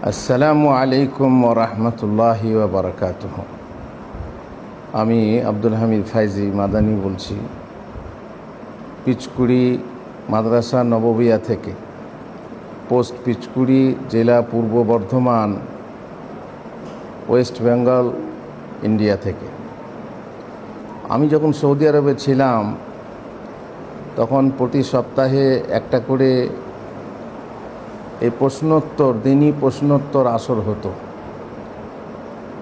আসসালামু আলাইকুম ওয়া রাহমাতুল্লাহি ওয়া বারাকাতুহু। আমি আব্দুল হামিদ ফাইজি মাদানী বলছি, পিচকুড়ি মাদ্রাসা নববিয়া থেকে, পোস্ট পিচকুড়ি, জেলা পূর্ব বর্ধমান, ওয়েস্ট বেঙ্গল, ইন্ডিয়া থেকে। আমি যখন সৌদি আরবে ছিলাম তখন প্রতি সপ্তাহে একটা করে এই প্রশ্নোত্তর, দিনই প্রশ্নোত্তর আসর হতো।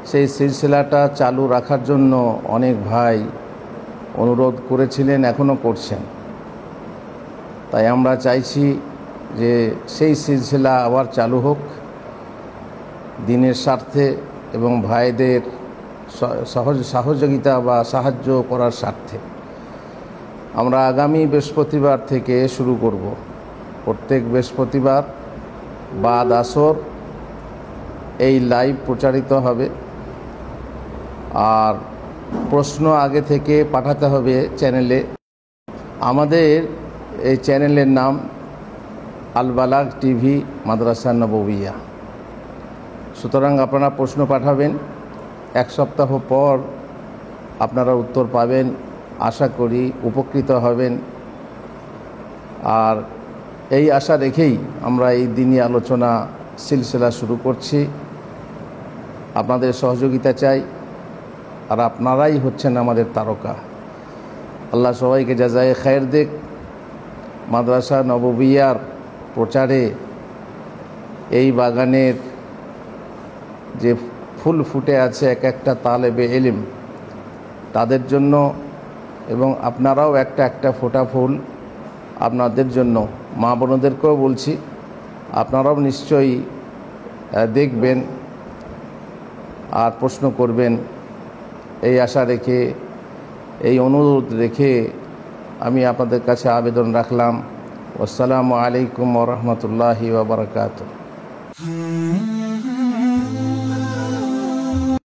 সেই সিলসিলাটা চালু রাখার জন্য অনেক ভাই অনুরোধ করেছিলেন, এখনও করছেন। তাই আমরা চাইছি যে সেই সিলসিলা আবার চালু হোক দিনের স্বার্থে এবং ভাইদের সহযোগিতা বা সাহায্য করার স্বার্থে। আমরা আগামী বৃহস্পতিবার থেকে শুরু করব। প্রত্যেক বৃহস্পতিবার বাদ আসর এই লাইভ প্রচারিত হবে, আর প্রশ্ন আগে থেকে পাঠাতে হবে চ্যানেলে। আমাদের এই চ্যানেলের নাম আল বালাগ টিভি মাদ্রাসা নববিয়া। সুতরাং আপনারা প্রশ্ন পাঠাবেন, এক সপ্তাহ পর আপনারা উত্তর পাবেন। আশা করি উপকৃত হবেন। আর এই আশা রেখেই আমরা এই দিনই আলোচনা সিলসিলা শুরু করছি। আপনাদের সহযোগিতা চাই, আর আপনারাই হচ্ছেন আমাদের তারকা। আল্লাহ সবাইকে জাযায়ে খায়ের দিক। মাদ্রাসা নববিয়ার প্রচারে এই বাগানের যে ফুল ফুটে আছে এক একটা তালেবে ইলম, তাদের জন্য, এবং আপনারাও একটা ফোঁটা ফুল আপনাদের জন্য, মা বোনদেরকেও বলছি, আপনারাও নিশ্চয়ই দেখবেন আর প্রশ্ন করবেন। এই আশা রেখে, এই অনুরোধ রেখে আমি আপনাদের কাছে আবেদন রাখলাম। আসসালামু আলাইকুম ওয়া রাহমাতুল্লাহি ওয়া বারাকাতুহু।